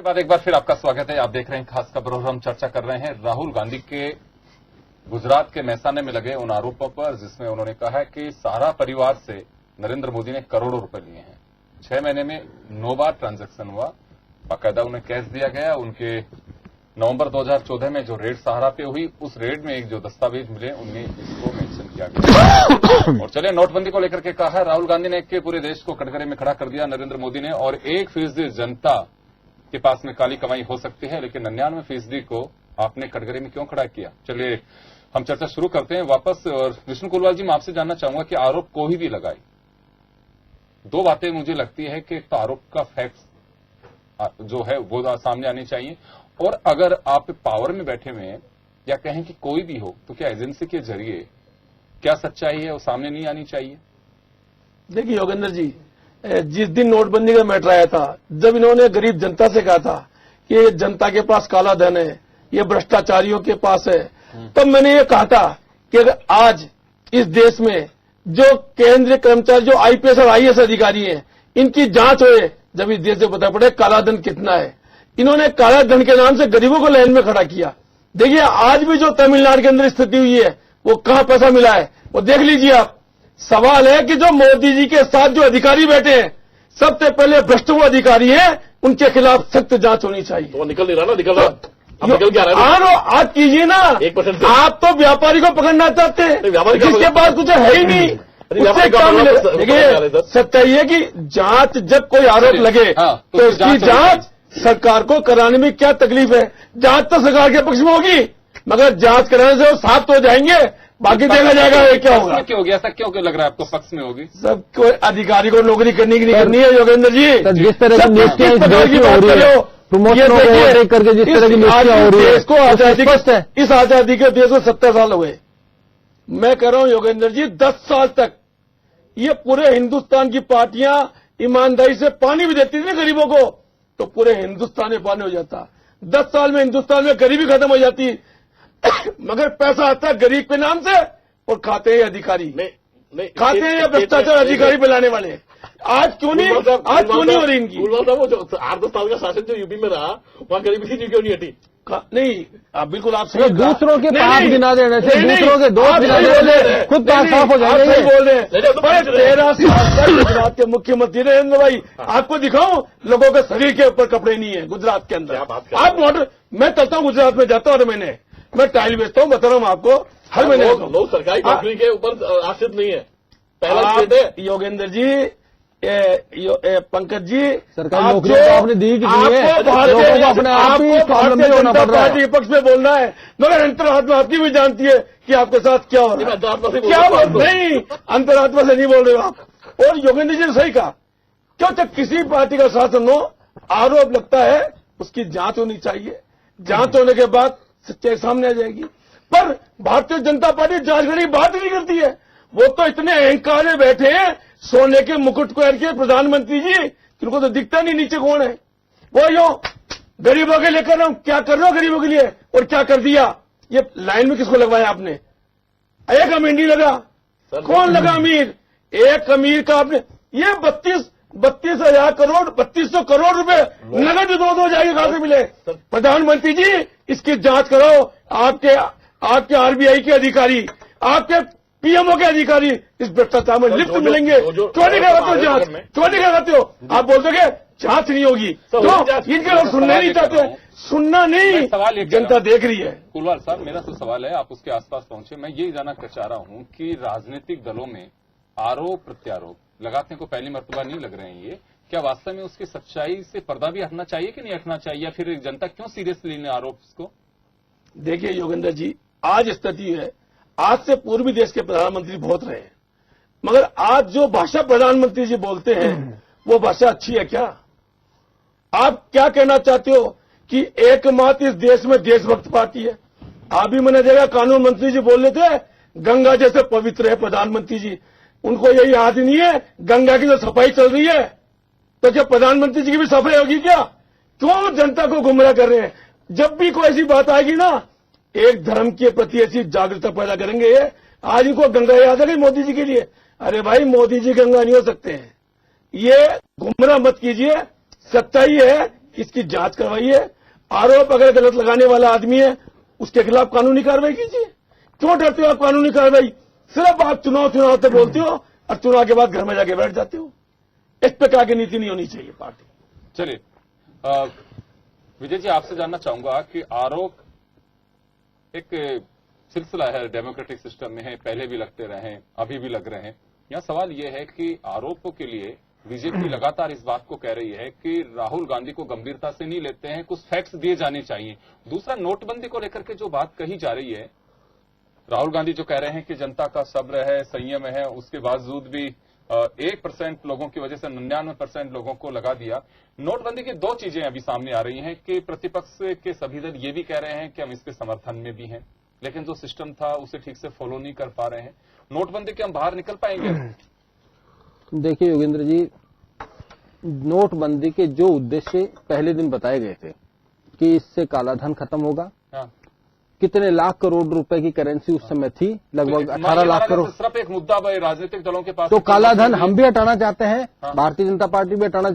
बाद एक बार फिर आपका स्वागत है। आप देख रहे हैं खास खबर और हम चर्चा कर रहे हैं राहुल गांधी के गुजरात के मेहसाने में लगे उन आरोपों पर, जिसमें उन्होंने कहा है कि सहारा परिवार से नरेंद्र मोदी ने करोड़ों रुपए लिए हैं। 6 महीने में 9 बार ट्रांजैक्शन हुआ, बाकायदा उन्हें कैश दिया गया। उनके नवंबर 2014 में जो रेड सहारा पे हुई, उस रेड में एक जो दस्तावेज मिले उनमें इसको मेंशन किया गया। और चलिए, नोटबंदी को लेकर के कहा है राहुल गांधी ने कि पूरे देश को कटघरे में खड़ा कर दिया नरेंद्र मोदी ने, और 1% जनता के पास में काली कमाई हो सकती है, लेकिन 99% को आपने कटघरे में क्यों खड़ा किया। चलिए हम चर्चा शुरू करते हैं वापस। और विष्णु कुलवाल जी, मैं आपसे जानना चाहूंगा कि आरोप कोई भी लगाए, 2 बातें मुझे लगती है कि तो आरोप का फैक्ट्स जो है वो सामने आनी चाहिए, और अगर आप पावर में बैठे हुए हैं या कहें कि कोई भी हो, तो क्या एजेंसी के जरिए क्या सच्चाई है वो सामने नहीं आनी चाहिए। देखिए योगेंद्र जी, जिस दिन नोटबंदी का मैटर आया था, जब इन्होंने गरीब जनता से कहा था कि ये जनता के पास काला धन है, ये भ्रष्टाचारियों के पास है, तब मैंने ये कहा था कि अगर आज इस देश में जो केंद्रीय कर्मचारी, जो आईपीएस और आईएएस अधिकारी हैं, इनकी जांच होए, जब इस देश से पता पड़े काला धन कितना है। इन्होंने काला धन के नाम से गरीबों को लाइन में खड़ा किया। देखिए आज भी जो तमिलनाडु के अंदर स्थिति हुई है, वो कहां पैसा मिला है वो देख लीजिए आप। सवाल है कि जो मोदी जी के साथ जो अधिकारी बैठे हैं, सबसे पहले भ्रष्ट हुए अधिकारी हैं, उनके खिलाफ सख्त जांच होनी चाहिए। तो निकल नहीं रहा ना, निकल रहा अब निकल क्या रहा है। आज कीजिए ना, 1% आप तो व्यापारी को पकड़ना चाहते हैं, जिसके पास कुछ है ही नहीं। देखिए सच्चाई है कि जांच, जब कोई आरोप लगे तो उसकी जांच सरकार को कराने में क्या तकलीफ है। जांच तो सरकार के पक्ष में होगी, मगर जांच कराने से वो साफ तो जाएंगे, बाकी देखा जाएगा ये क्या होगा। क्यों होगी ऐसा, क्यों लग रहा है आपको पक्ष में होगी। सबको अधिकारी को नौकरी करनी की नहीं करनी है योगेंद्र जी। जिस तरह की नियुक्तियां इस देश में हो रही है, प्रमोशन करके जिस तरह की नियुक्तियां हो रही है, इसको इस आजादी के देश को 70 साल हुए। मैं कह रहा हूं योगेंद्र जी, 10 साल तक ये पूरे हिंदुस्तान की पार्टियां ईमानदारी से पानी भी देती थी ना गरीबों को, तो पूरे हिंदुस्तान में पानी हो जाता। 10 साल में हिंदुस्तान में गरीबी खत्म हो जाती। मगर पैसा आता है गरीब के नाम से और खाते हैं अधिकारी, खाते हैं या भ्रष्टाचार अधिकारी बुलाने वाले। आज क्यों नहीं हो रही इनकी। वो जो 8-10 साल का शासन जो यूपी में रहा, वहां गरीबी क्यों नहीं हटी। नहीं, आप बिल्कुल आप सही। दूसरों के पाप गिना देने से, दूसरों के दोष गिना देने से खुद पाप साफ हो जाएंगे। सही बोल रहे हैं। 13 साल तक गुजरात के मुख्यमंत्री नरेंद्र भाई, आपको दिखाऊं, लोगों के शरीर के ऊपर कपड़े नहीं है गुजरात के अंदर। आप मॉडल, मैं चलता हूं गुजरात में, जाता हूं हर महीने, मैं टाइल बेचता हूं, बता रहा हूं आपको, हर महीने। लोग सरकारी नौकरी के ऊपर आश्रित नहीं है। पहला स्टेट है योगेंद्र जी, पंकज जी, सरकारी नौकरी तो आपने दी कि नहीं है, लोगों को अपने आप ही स्वावलंबी होना पड़ रहा है। विपक्ष में बोलना है, मगर अंतरात्मा आपकी भी जानती है कि आपके साथ क्या हो रहा है। क्या बोल नहीं, अंतरात्मा से नहीं बोल रहे हो आप। और योगेंद्र जी ने सही कहा, क्यों तक किसी पार्टी का शासन हो, आरोप लगता है, उसकी जांच होनी चाहिए। जांच होने के बाद सच्चाई सामने आ जाएगी। पर भारतीय जनता पार्टी जांच करने की बात नहीं करती है। वो तो इतने अहंकार में बैठे हैं, सोने के मुकुट को के प्रधानमंत्री जी, उनको तो दिखता नहीं नीचे कौन है। वो यो गरीबों के लेकर हम क्या कर रहे हो गरीबों के लिए, और क्या कर दिया। ये लाइन में किसको लगवाया आपने। एक अमीर नहीं लगा, कौन लगा अमीर। एक अमीर का आपने ये 32,000 करोड़, 3200 करोड़ रुपए नगद दो जाएंगे, कहां से मिले। प्रधानमंत्री जी इसकी जांच कराओ। आपके आरबीआई के अधिकारी, आपके पीएमओ के अधिकारी इस भ्रष्टाचार में लिप्त मिलेंगे। क्यों नहीं कराते हो जांच, क्यों नहीं कराते हो। आप बोल दोगे जांच नहीं होगी, तो इनके लोग सुनना नहीं चाहते, सुनना नहीं, सवाल जनता देख रही है। कुलवाल साहब, मेरा तो सवाल है, आप उसके आसपास पहुंचे। मैं यही जानना चाह रहा हूं कि राजनीतिक दलों में आरोप प्रत्यारोप लगाते को पहली मर्तबा नहीं लग रहे हैं, ये क्या वास्तव में उसकी सच्चाई से पर्दा भी हटना चाहिए कि नहीं हटना चाहिए, या फिर जनता क्यों सीरियसली लेने आरोप को। देखिए योगेंद्र जी, आज स्थिति है, आज से पूर्वी देश के प्रधानमंत्री बहुत रहे हैं, मगर आज जो भाषा प्रधानमंत्री जी बोलते हैं वो भाषा अच्छी है क्या। आप क्या कहना चाहते हो कि एकमात्र इस देश में देशभक्त पार्टी है। आप भी मैंने देखा कानून मंत्री जी बोल रहे थे गंगा जैसे पवित्र है प्रधानमंत्री जी, उनको यही याद नहीं है गंगा की जो सफाई चल रही है, तो क्या प्रधानमंत्री जी की भी सफाई होगी क्या। क्यों जनता को गुमराह कर रहे हैं। जब भी कोई ऐसी बात आएगी ना, एक धर्म के प्रति ऐसी जागरूकता पैदा करेंगे। आज इनको गंगा याद है मोदी जी के लिए। अरे भाई, मोदी जी गंगा नहीं हो सकते हैं, ये गुमराह मत कीजिए। सच्चाई है इसकी जांच करवाइए। आरोप अगर गलत लगाने वाला आदमी है उसके खिलाफ कानूनी कार्रवाई कीजिए। क्यों डरते हो आप कानूनी कार्रवाई? सिर्फ आप चुनाव से बोलते हो और चुनाव के बाद घर में जाके बैठ जाते हो। इस प्रकार की नीति नहीं होनी चाहिए पार्टी। चलिए विजय जी, आपसे जानना चाहूंगा कि आरोप एक सिलसिला है, डेमोक्रेटिक सिस्टम में है, पहले भी लगते रहे हैं, अभी भी लग रहे हैं। यहाँ सवाल यह है कि आरोपों के लिए बीजेपी लगातार इस बात को कह रही है कि राहुल गांधी को गंभीरता से नहीं लेते हैं, कुछ फैक्ट्स दिए जाने चाहिए। दूसरा, नोटबंदी को लेकर के जो बात कही जा रही है, राहुल गांधी जो कह रहे हैं कि जनता का सब्र है, संयम है, उसके बावजूद भी 1% लोगों की वजह से 99% लोगों को लगा दिया। नोटबंदी की दो चीजें अभी सामने आ रही हैं कि प्रतिपक्ष के सभी दल ये भी कह रहे हैं कि हम इसके समर्थन में भी हैं, लेकिन जो सिस्टम था उसे ठीक से फॉलो नहीं कर पा रहे हैं। नोटबंदी के हम बाहर निकल पाएंगे? देखिए योगेंद्र जी, नोटबंदी के जो उद्देश्य पहले दिन बताए गए थे कि इससे कालाधन खत्म होगा, हाँ। कितने लाख करोड़ रुपए की करेंसी उस समय थी, लगभग 18 लाख करोड़। सिर्फ एक मुद्दा राजनीतिक दलों के पास, तो कालाधन हम भी हटाना चाहते हैं, भारतीय जनता पार्टी भी हटाना